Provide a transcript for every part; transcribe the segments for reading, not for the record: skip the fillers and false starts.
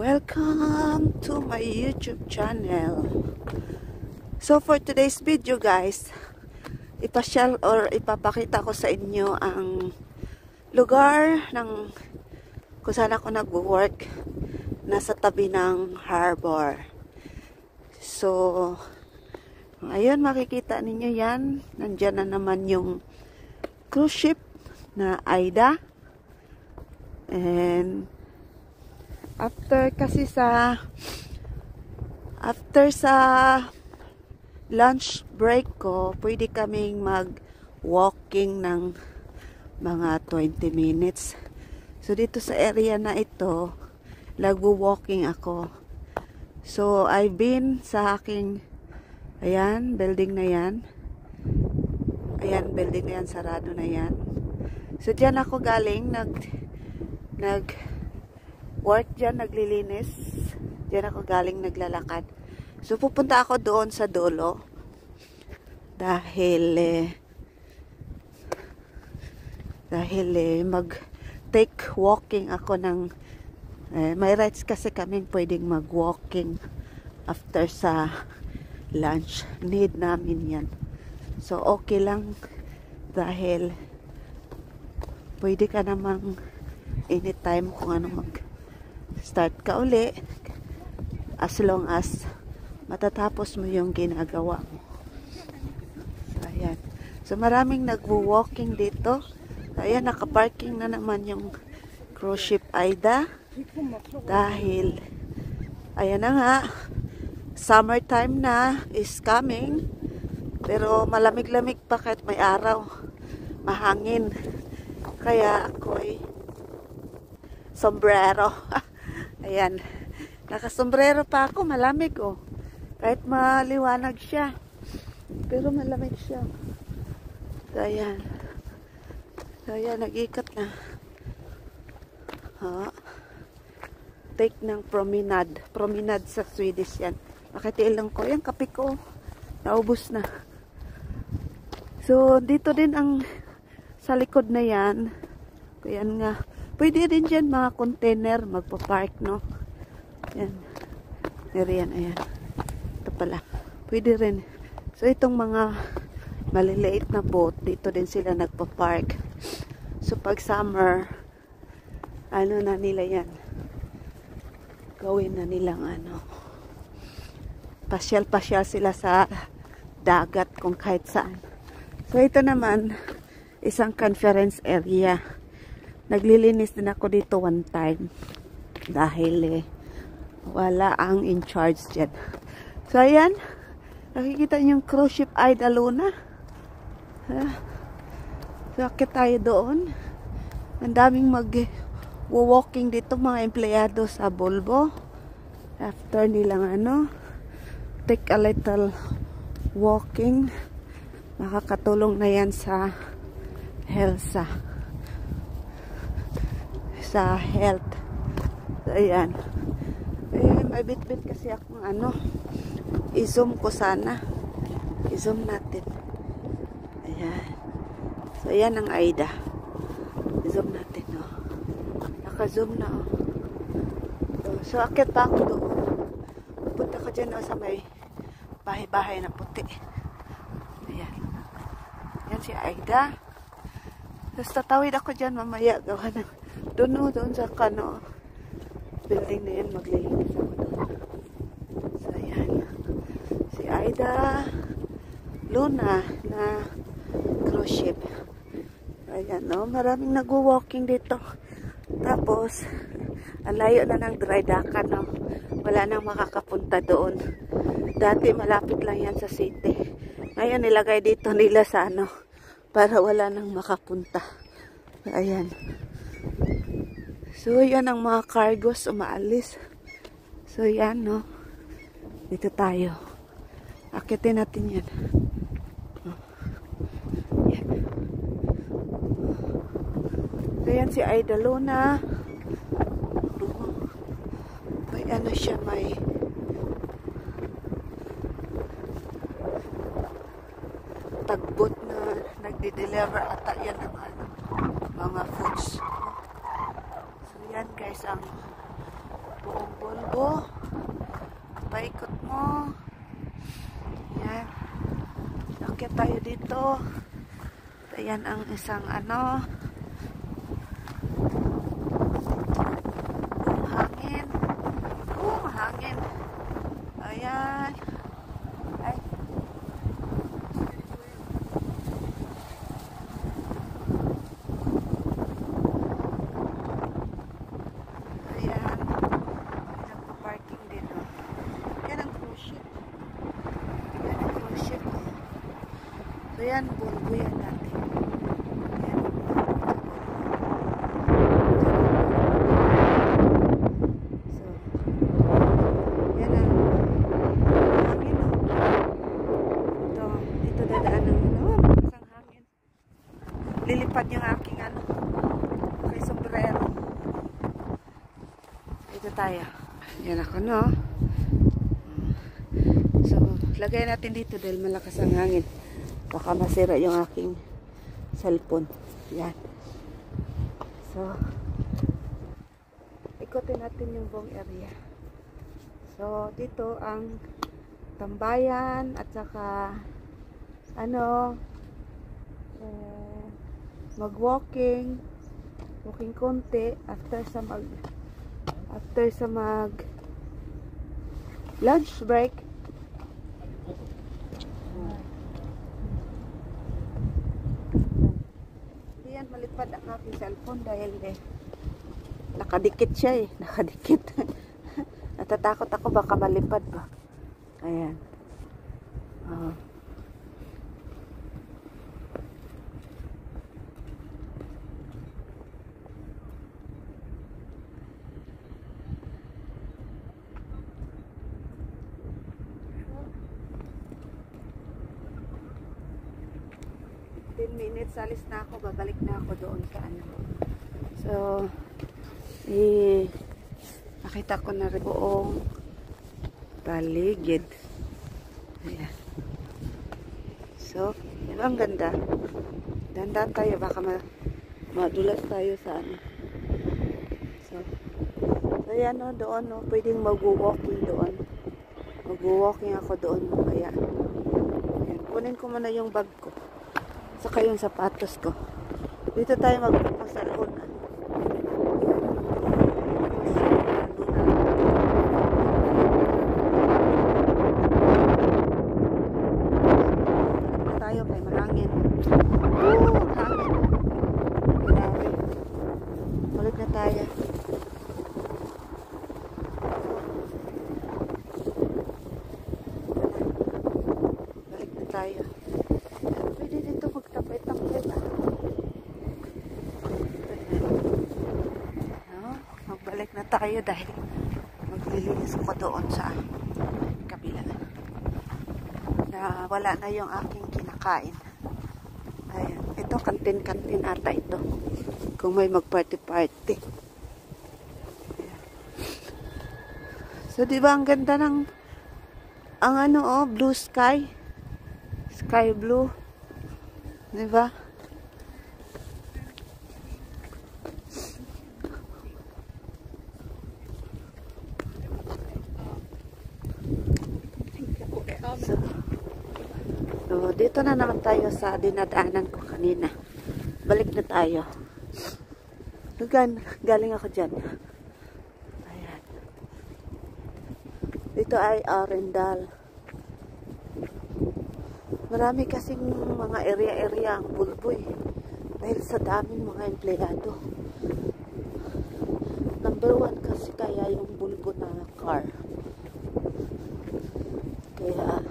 Welcome to my YouTube channel. So for today's video guys, ipasyal or ipapakita ko sa inyo ang lugar ng kung saan ako nagwo-work, nasa tabi ng harbor. So ngayon makikita ninyo yan, nandyan na naman yung cruise ship na Aida. And after sa lunch break ko, pwede kaming mag-walking ng mga 20 minutes. So dito sa area na ito, nagwo-walking ako. So I've been sa aking, ayan, building na yan. Ayan, building na yan, sarado na yan. So dyan ako galing, nag-work dyan, naglilinis. Dyan ako galing naglalakad. So pupunta ako doon sa dulo. Dahil mag-take walking ako ng, may rights kasi kaming pwedeng mag-walking after sa lunch. Need namin yan. So okay lang dahil pwede ka namang anytime kung ano mag-start ka uli as long as matatapos mo yung ginagawa mo. So, ayan. So, maraming nagwo-walking dito. So, ayan, nakaparking na naman yung cruise ship Aida. Dahil, ayan na nga, summertime na is coming. Pero malamig-lamig pa kahit may araw. Mahangin. Kaya ako'y sombrero. Ayan. Nakasombrero pa ako. Malamig oh. Kahit maliwanag siya. Pero malamig siya. So, ayan. So, ayan. Nag-ikot na. Take ng promenade. Promenade sa Swedish yan. Nakitilang ko. Yan, kape ko. Naubos na. So, dito din ang sa likod na yan. Ayan nga. Pwede din dyan mga container magpa-park, no? Ayan. Ayan, ayan. Ito pala. Pwede rin. So, itong mga maliliit na boat, dito din sila nagpa-park. So, pag summer, ano na nila yan? Gawin na nilang ano. Pasyal-pasyal sila sa dagat kung kahit saan. So, ito naman, isang conference area. Naglilinis din ako dito one time. Dahil wala ang in charge dyan. So, ayan. Nakikita niyo yung cruise ship Aida Luna. So, akit tayo doon. Ang daming mag-walking dito mga empleyado sa Volvo. After nilang ano, take a little walking. Makakatulong na yan sa health. Sa health. So, ayan. May bit-bit kasi akong ano. I-zoom ko sana. I-zoom natin. Ayan. So, ayan ang Aida. I-zoom natin, oh. Naka-zoom na, oh. So, akit pa ako doon. Punta ko dyan, oh, sa may bahay-bahay na puti. Ayan. Yan si Aida. Tapos tatawid ako dyan mamaya. Gawa ng doon sa kano. Building na yan. Maglilinis ako doon. So, ayan. Si Aida Luna na cruise ship. Ayan, no? Maraming nagwo-walking dito. Tapos, ang layo na ng dry dockan, no? Wala nang makakapunta doon. Dati malapit lang yan sa city. Ngayon nilagay dito nila sa ano para wala nang makapunta. Ayan. So yan ang mga cargos umaalis. So yan, no. Dito tayo. Akitin natin yan. Yan. So yan si Aida Luna. May ano siya, may tagbot na nagde-deliver ata yan ng ano, mga foods. So yan guys ang buong Oh, paikot mo. Yan. Akit tayo dito. Ayan ang isang ano. Hangin. Hangin. Ayan. Ay. Ayan. Nagpa-parking din. Oh. Yan ang cruise ship. Yan ang cruise ship. So yan, bulbuyan natin. Yan. So, yan ang hangin. Dito dadaan ng malakas ang hangin. Lilipad yung aking ano, aking sombrero. Dito tayo. Yan ako, no? So, lagay natin dito dahil malakas ang hangin. Baka masira yung aking cellphone. Yan. So, ikotin natin yung buong area. So, dito ang tambayan at saka ano, mag-walking konti after sa mag lunch break. Yan, malipad ang aking cellphone dahil nakadikit siya nakadikit. Natatakot ako baka malipad ba. Ayan. 10 minutes, alis na ako, babalik na ako doon sa ano. So, nakita ko na rin buong paligid. Ayan. So, diba ang ganda? Dandan tayo, baka madulas tayo sa ano. So, ayan o, doon o, pwedeng mag-walking doon. Mag-walking ako doon mamaya. Ayan, kunin ko muna yung bag ko. Saka yung sapatos ko. Dito tayo magpapasalon. Tayo kay mahangin. Hangin. Grabe. Balik na tayo. Balik na tayo. Pwede dito magtapay-tapay ba? No? Magbalik na tayo dahil maglilinis ko doon sa kabila. Na wala na yung aking kinakain. Ayan. Ito, kantin-kantin ata ito. Kung may mag-party-party. So, di ba ang ganda ng ang ano, oh, blue sky. Sky blue. Diba? So, dito na naman tayo sa dinadaanan ko kanina. Balik na tayo. Galing ako dyan. Ayan. Dito ay Arendal. Marami kasing mga area-area ang bulboy dahil sa daming mga empleyado. Number 1 kasi kaya yung bulbo na car. Kaya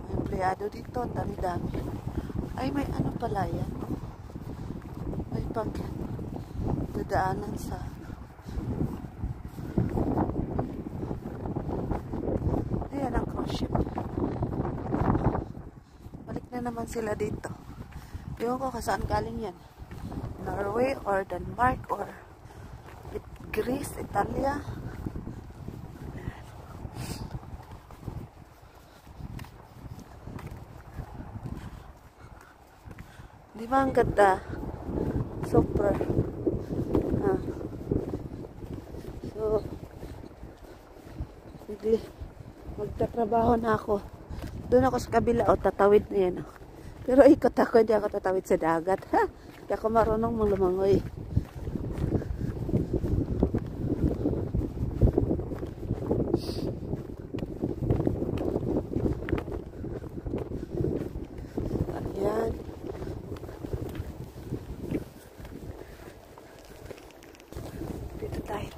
may empleyado dito, ang dami-dami. Ay, may ano pala yan. May dadaanan sa ayan ang cruise ship. Naman sila dito. Ewan ko kung saan galing yan. Norway or Denmark or Greece, Italia. Di ba ang ganda? Super. So, magtatrabaho na ako. Doon ako sa kabila, o tatawid na yan. Oh. Pero ikot ako, hindi ako tatawid sa dagat. Ha? Hindi ako marunong lumangoy. Ayan. Dito tayo.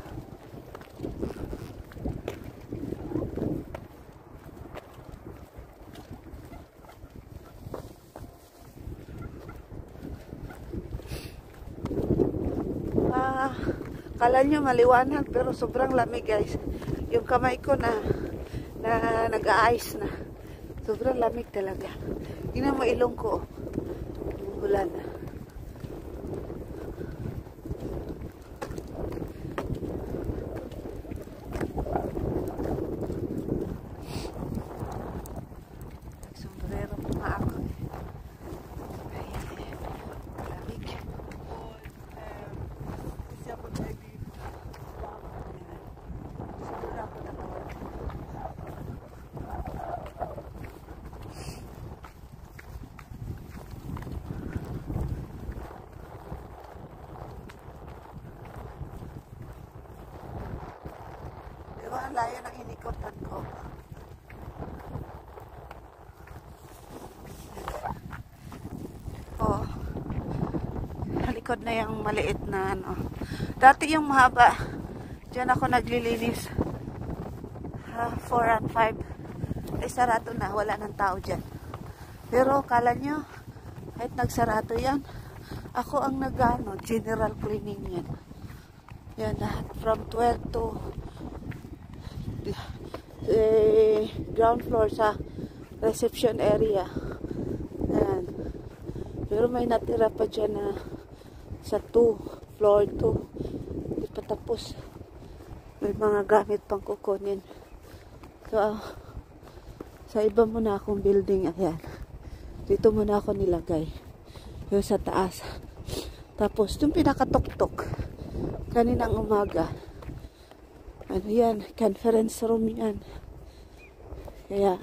Kala nyo maliwanag pero sobrang lamig guys. Yung kamay ko na nag-a-ice na. Sobrang lamig talaga. Tingnan mo ilong ko. Umulan na. Sombrero pa nga ako. Lamig. Diba ang layo ng hinikotan ko? Oh, halikod na yung maliit na ano. Dati yung mahaba, dyan ako naglilinis. 4 and 5. Eh, sarado na. Wala ng tao dyan. Pero, kala nyo, kahit nagsarado yan, ako ang nag-ano, general cleaning yan. Yan, lahat. From 12 to ground floor sa reception area. Yan. Pero may natira pa dyan na sa 2, floor 2. Hindi pa tapos. May mga gamit pang kukunin. So, sa iba muna akong building, ayan. Dito muna ako nilagay. Yung sa taas. Tapos, yung pinakatuktok, kaninang umaga, ano yan, conference room yan. Kaya,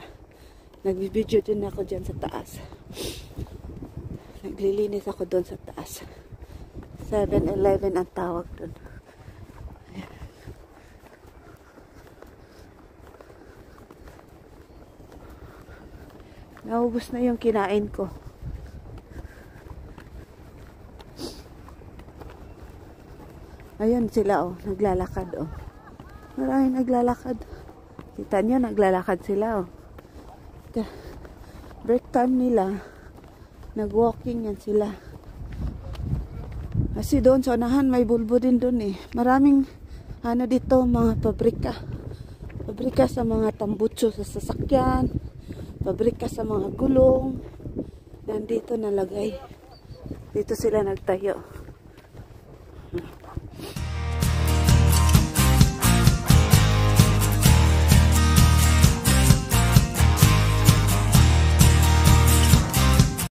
nagbibideo din ako dyan sa taas. Naglilinis ako doon sa taas. 7-Eleven ang tawag doon. Naubos na yung kinain ko. Ayun sila oh, naglalakad oh. Maraming naglalakad. Kita nyo, naglalakad sila oh. Break time nila. Nag-walking yan sila. Kasi doon sa unahan may bulbo din doon eh. Maraming ano dito, mga pabrika. Pabrika sa mga tambutso sa sasakyan. Pabrika sa mga gulong. Nandito nalagay. Dito sila nagtayo.